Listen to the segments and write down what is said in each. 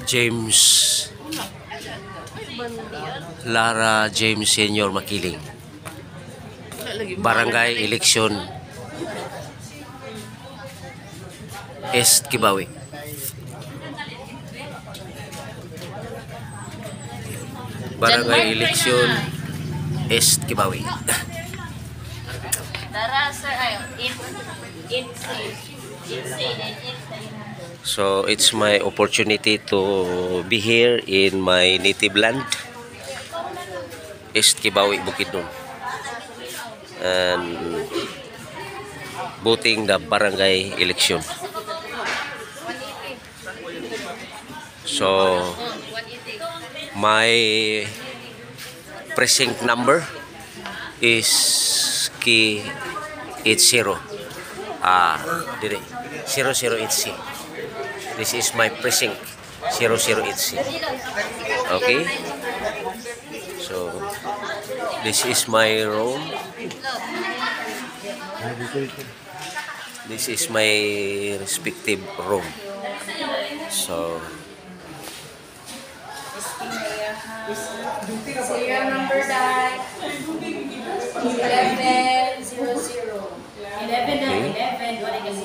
James Lara James Senior Makiling. Barangay Election East Kibawi. Barangay Election East Kibawi. So it's my opportunity to be here in my native land, East Kibawi, Bukidnon, and voting the barangay election. So my precinct number is K 80 0080. This is my precinct 0080. Okay, so this is my room. This is my respective room. So serial number that 1100.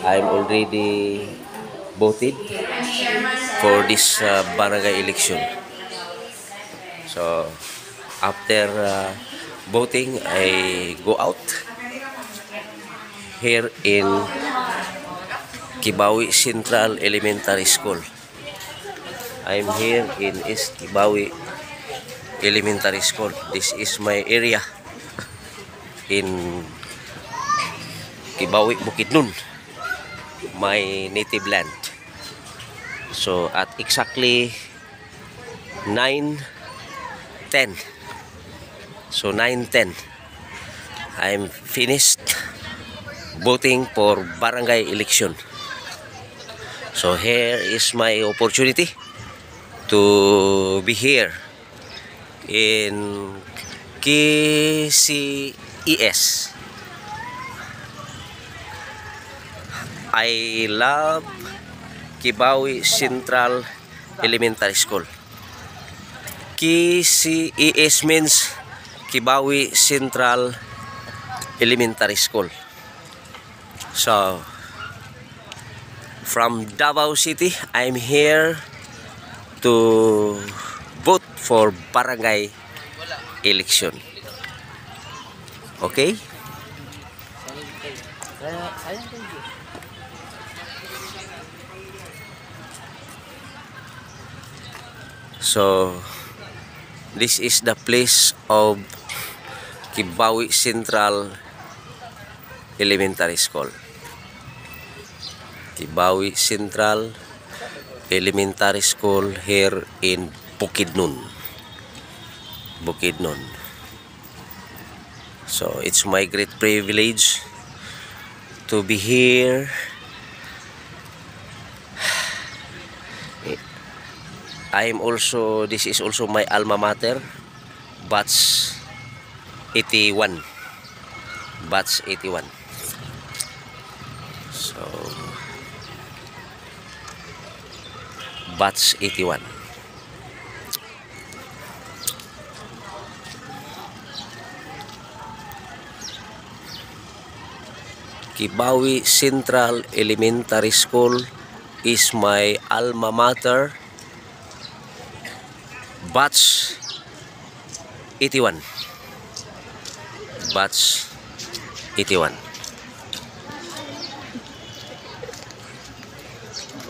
I'm already voted for this barangay election. So after voting, I go out here in Kibawi Central Elementary School. I'm here in East Kibawi Elementary School. This is my area in Kibawi, Bukidnon, my native land. So at exactly 9:10, so 9:10, I'm finished voting for barangay election. So here is my opportunity to be here in KCES. I love Kibawi Central Elementary School. KCES means Kibawi Central Elementary School. So from Davao City, I'm here to vote for barangay election. Okay? So this is the place of Kibawi Central Elementary School. Kibawi Central Elementary School here in Bukidnon. So it's my great privilege to be here. This is also my alma mater, batch 81. Batch 81. So batch 81. Kibawi Central Elementary School is my alma mater, batch 81. Batch 81.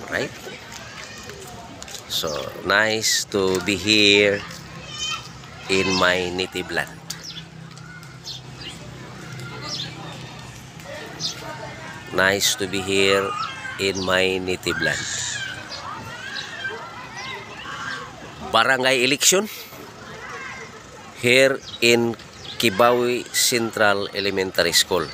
Right? So nice to be here in my native land. Nice to be here in my native land. Barangay election here in Kibawi Central Elementary School.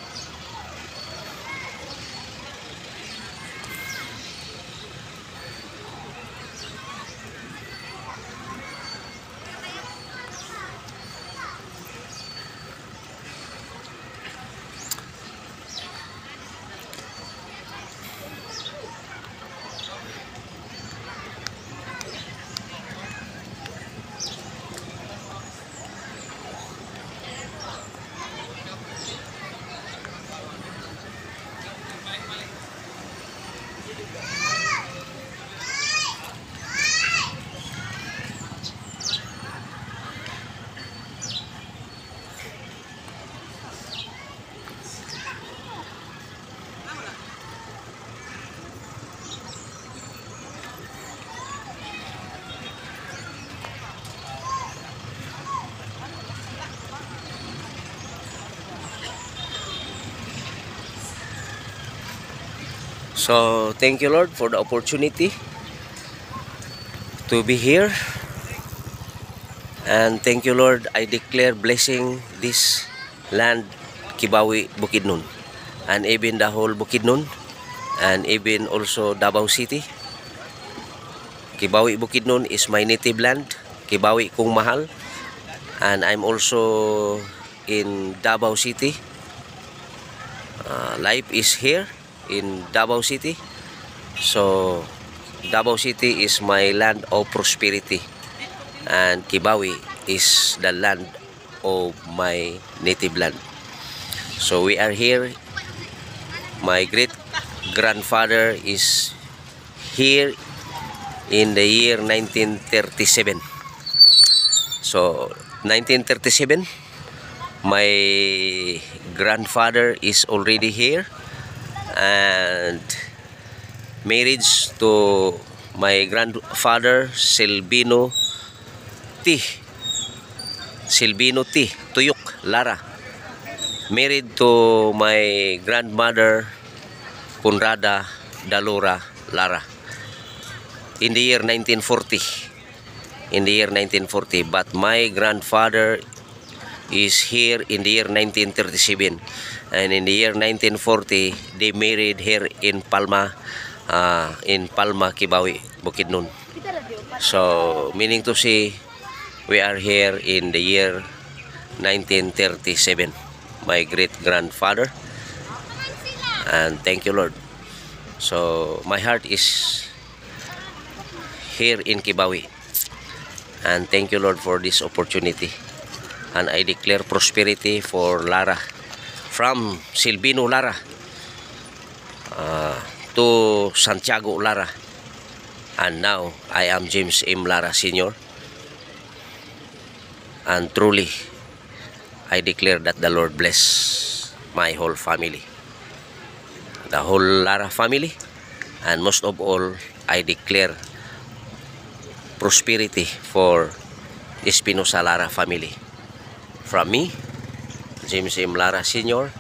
So, thank you, Lord, for the opportunity to be here. And thank you, Lord, I declare blessing this land, Kibawi, Bukidnon, and even the whole Bukidnon, and even also Davao City. Kibawi, Bukidnon is my native land. Kibawi kung mahal. And I'm also in Davao City. Life is here in Davao City. So Davao City is my land of prosperity, and Kibawi is the land of my native land. So we are here. My great grandfather is here in the year 1937. So 1937, my grandfather is already here, and marriage to my grandfather Silvino T. Tuyok Lara. Married to my grandmother Conrada Dalora Lara in the year 1940. But my grandfather is here in the year 1937, and in the year 1940 they married here in Palma, Kibawi, Bukidnon. So meaning to say, we are here in the year 1937, my great grandfather. And thank you, Lord. So my heart is here in Kibawi, and thank you, Lord, for this opportunity. And I declare prosperity for Lara, from Silvino Lara to Santiago Lara, and now I am James M. Lara Sr. And truly I declare that the Lord bless my whole family, the whole Lara family, and most of all I declare prosperity for Espinosa Lara family. From me, James M. Lara Sr.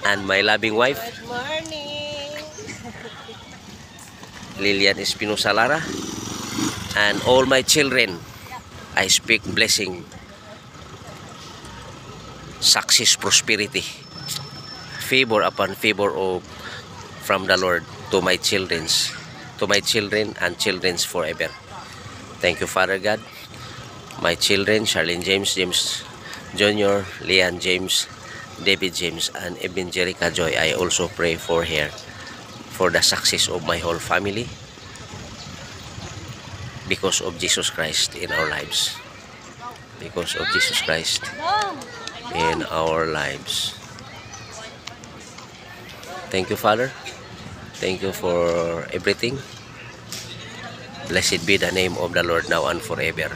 and my loving wife, Good morning. Lilian Espinosa Lara, and all my children. I speak blessing, success, prosperity, favor upon favor of from the Lord to my children and children's forever. Thank you, Father God. My children, Charlene James, James Jr., Leanne James, David James, and even Jerica Joy. I also pray for her, for the success of my whole family, because of Jesus Christ in our lives. Because of Jesus Christ in our lives. Thank you, Father. Thank you for everything. Blessed be the name of the Lord now and forever.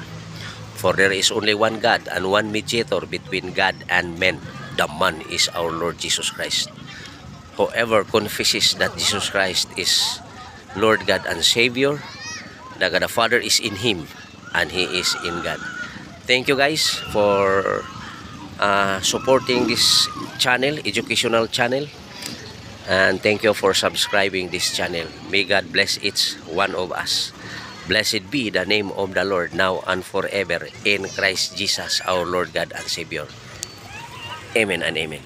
For there is only one God and one mediator between God and men. The man is our Lord Jesus Christ. Whoever confesses that Jesus Christ is Lord God and Savior, the God the Father is in him, and he is in God. Thank you, guys, for supporting this channel, educational channel, and thank you for subscribing this channel. May God bless each one of us. Blessed be the name of the Lord now and forever, in Christ Jesus our Lord God and Savior. Amen and amen.